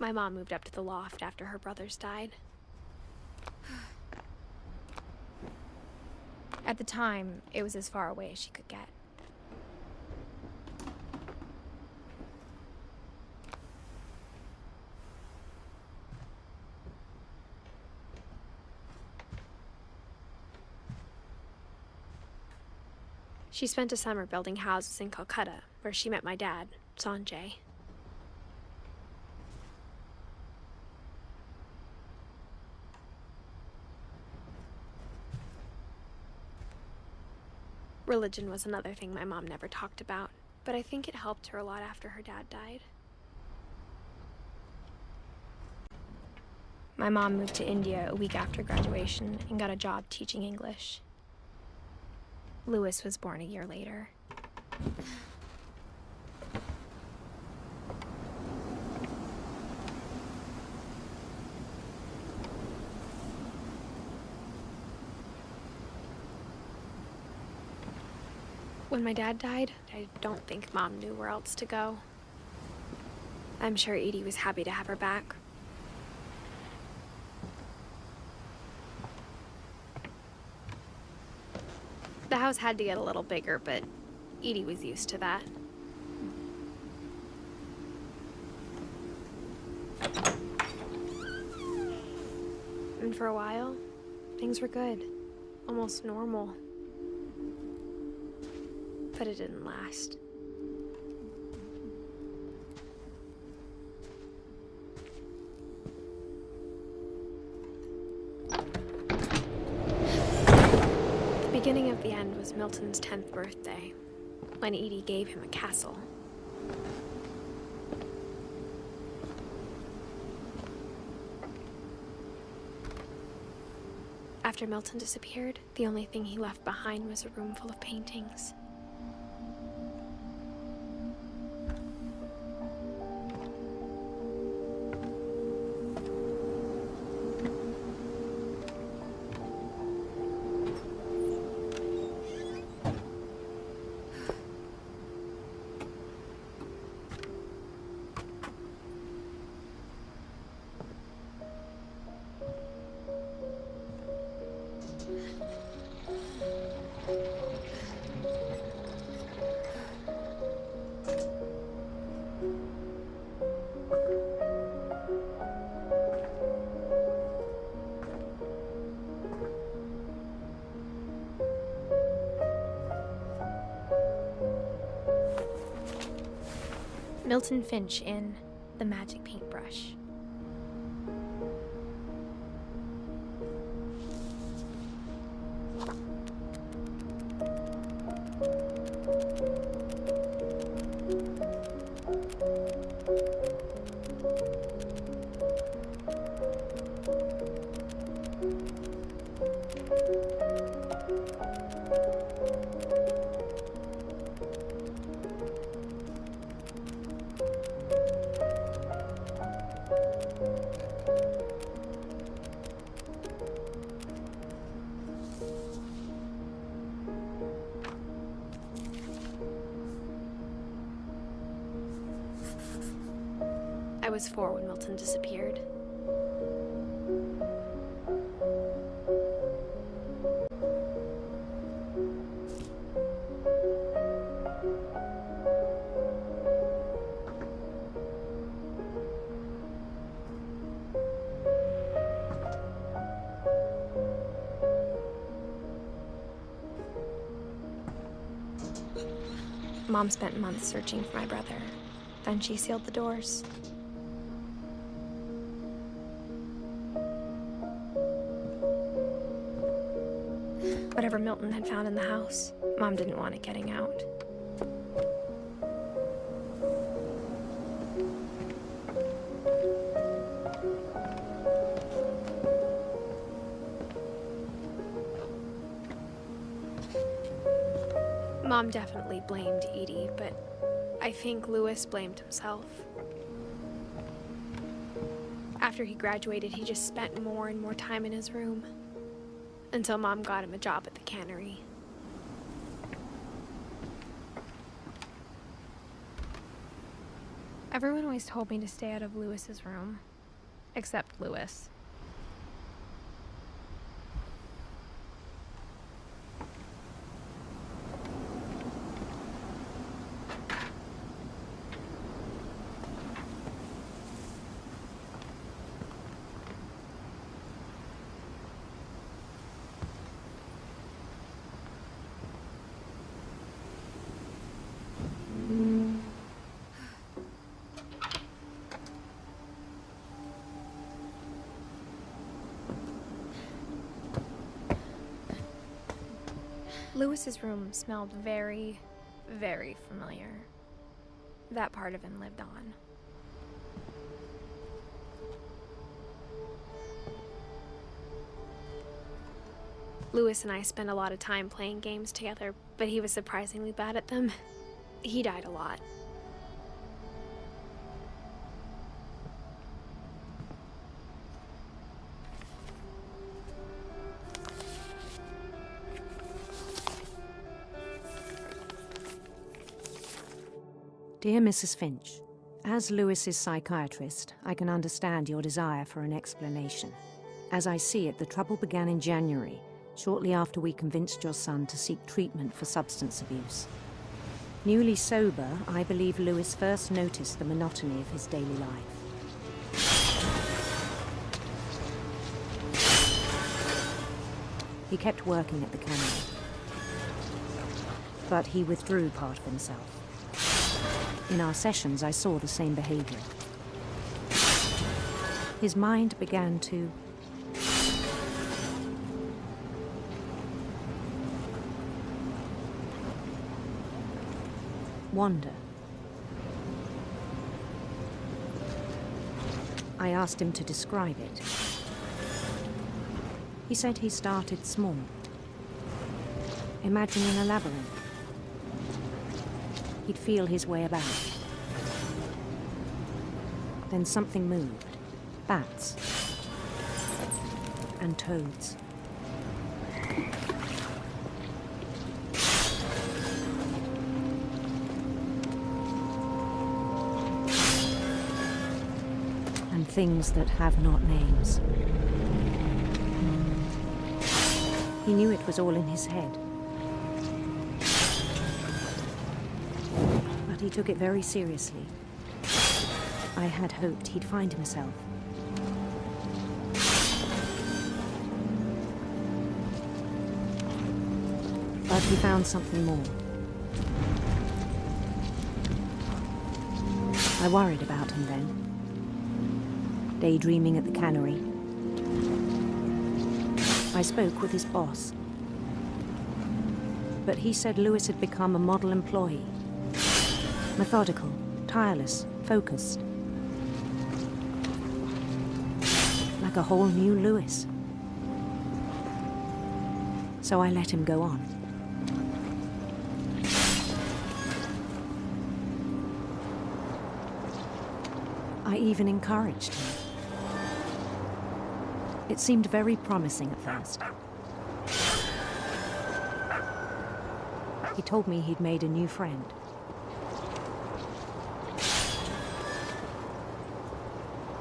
My mom moved up to the loft after her brothers died. At the time, it was as far away as she could get. She spent a summer building houses in Calcutta, where she met my dad, Sanjay. Religion was another thing my mom never talked about, but I think it helped her a lot after her dad died. My mom moved to India a week after graduation and got a job teaching English. Louis was born a year later. When my dad died, I don't think Mom knew where else to go. I'm sure Edie was happy to have her back. The house had to get a little bigger, but Edie was used to that. And for a while, things were good, almost normal. But it didn't last. The beginning of the end was Milton's 10th birthday, when Edie gave him a castle. After Milton disappeared, the only thing he left behind was a room full of paintings. Milton Finch in The Magic Paintbrush. I was 4 when Milton disappeared. Mom spent months searching for my brother. Then she sealed the doors. Whatever Milton had found in the house, Mom didn't want it getting out. Mom definitely blamed Edie, but I think Louis blamed himself. After he graduated, he just spent more and more time in his room, until Mom got him a job at the cannery. Everyone always told me to stay out of Louis's room, except Louis. Louis's room smelled very, very familiar. That part of him lived on. Louis and I spent a lot of time playing games together, but he was surprisingly bad at them. He died a lot. Dear Mrs. Finch, as Louis's psychiatrist, I can understand your desire for an explanation. As I see it, the trouble began in January, shortly after we convinced your son to seek treatment for substance abuse. Newly sober, I believe Louis first noticed the monotony of his daily life. He kept working at the cannery, but he withdrew part of himself. In our sessions, I saw the same behavior. His mind began to wander. I asked him to describe it. He said he started small, imagining a labyrinth. He'd feel his way about. Then something moved. Bats. And toads. And things that have not names. He knew it was all in his head. But he took it very seriously. I had hoped he'd find himself. But he found something more. I worried about him then, daydreaming at the cannery. I spoke with his boss, but he said Louis had become a model employee. Methodical, tireless, focused. Like a whole new Louis. So I let him go on. I even encouraged him. It seemed very promising at first. He told me he'd made a new friend.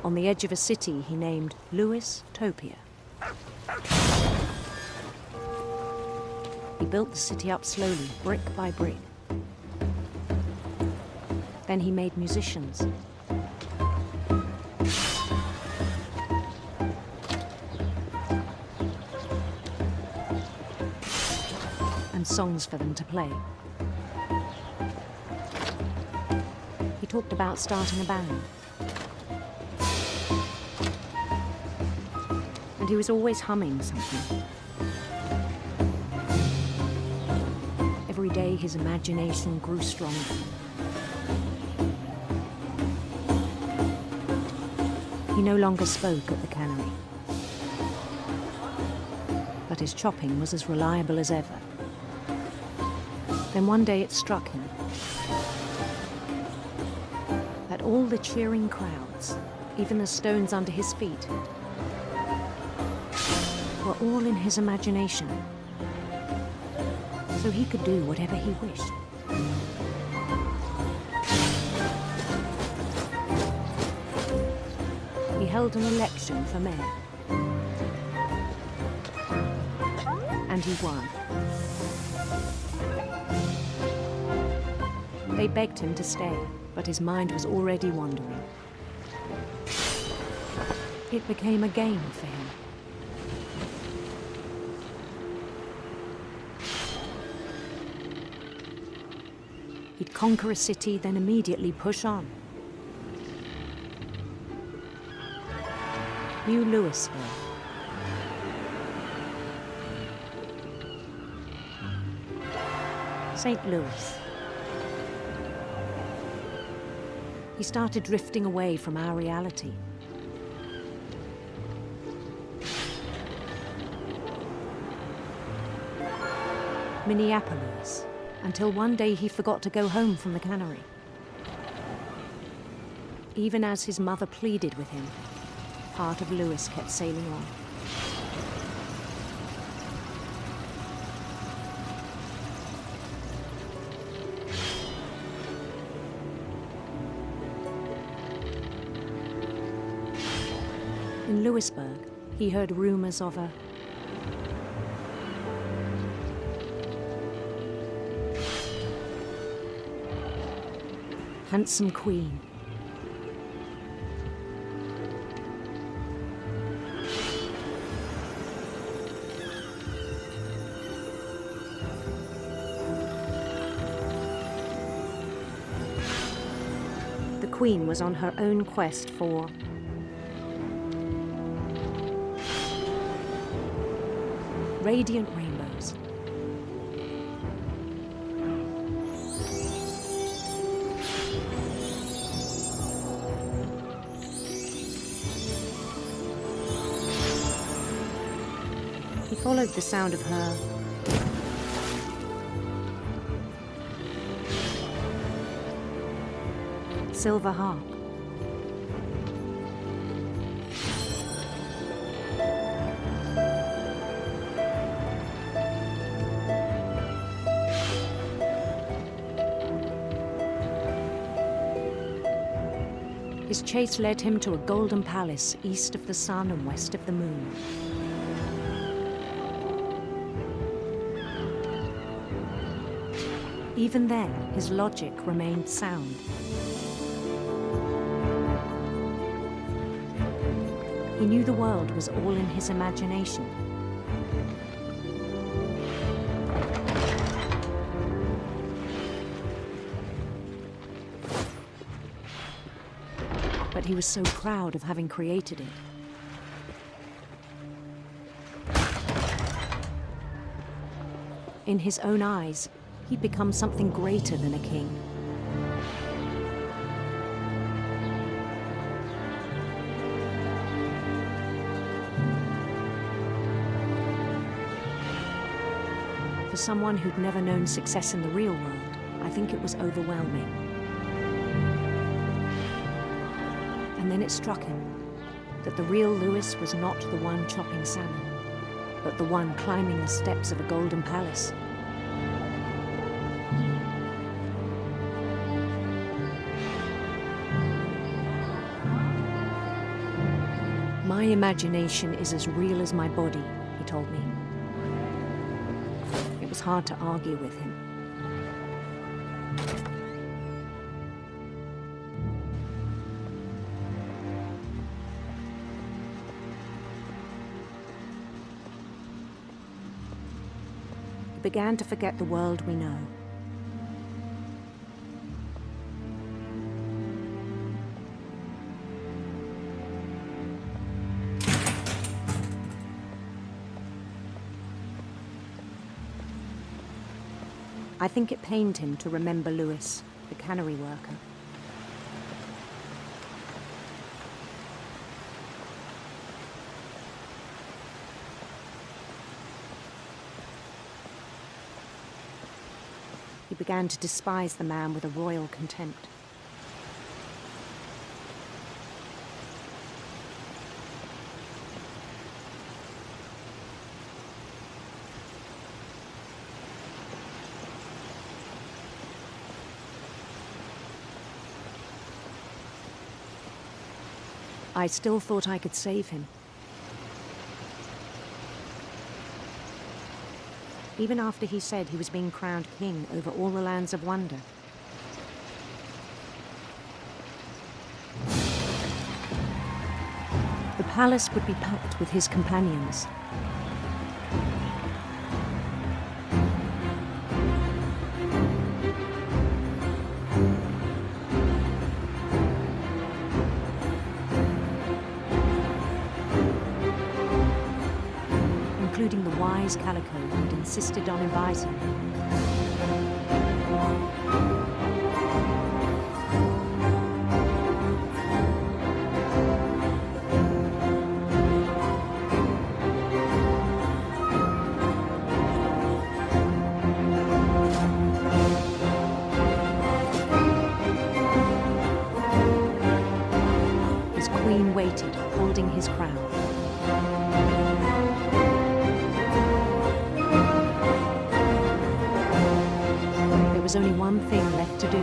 On the edge of a city he named Louis Topia. He built the city up slowly, brick by brick. Then he made musicians. And songs for them to play. He talked about starting a band. And he was always humming something. Every day his imagination grew stronger. He no longer spoke at the cannery. But his chopping was as reliable as ever. Then one day it struck him that all the cheering crowds, even the stones under his feet, were all in his imagination, so he could do whatever he wished. He held an election for mayor, and he won. They begged him to stay, but his mind was already wandering. It became a game for him. He'd conquer a city, then immediately push on. New Louisville. St. Louis. He started drifting away from our reality. Minneapolis, until one day he forgot to go home from the cannery. Even as his mother pleaded with him, part of Louis kept sailing on. In Louisburg, he heard rumors of a handsome queen. The queen was on her own quest for radiant rainbows. He followed the sound of her silver harp. His chase led him to a golden palace east of the sun and west of the moon. Even then, his logic remained sound. He knew the world was all in his imagination. But he was so proud of having created it. In his own eyes, he'd become something greater than a king. For someone who'd never known success in the real world, I think it was overwhelming. And then it struck him that the real Louis was not the one chopping salmon, but the one climbing the steps of a golden palace. My imagination is as real as my body, he told me. It was hard to argue with him. He began to forget the world we know. I think it pained him to remember Louis, the cannery worker. He began to despise the man with a royal contempt. I still thought I could save him. Even after he said he was being crowned king over all the lands of wonder. The palace would be packed with his companions. Including the wise Calico who'd insisted on inviting him. His queen waited, holding his crown. There was only one thing left to do.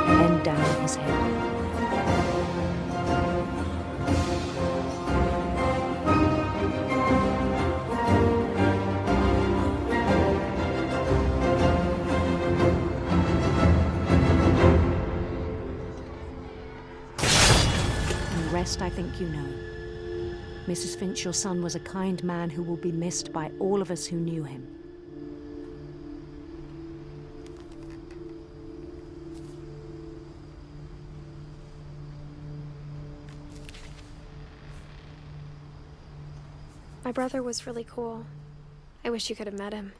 Bend down his head. Rest, I think you know. Mrs. Finch, your son was a kind man who will be missed by all of us who knew him. My brother was really cool. I wish you could have met him.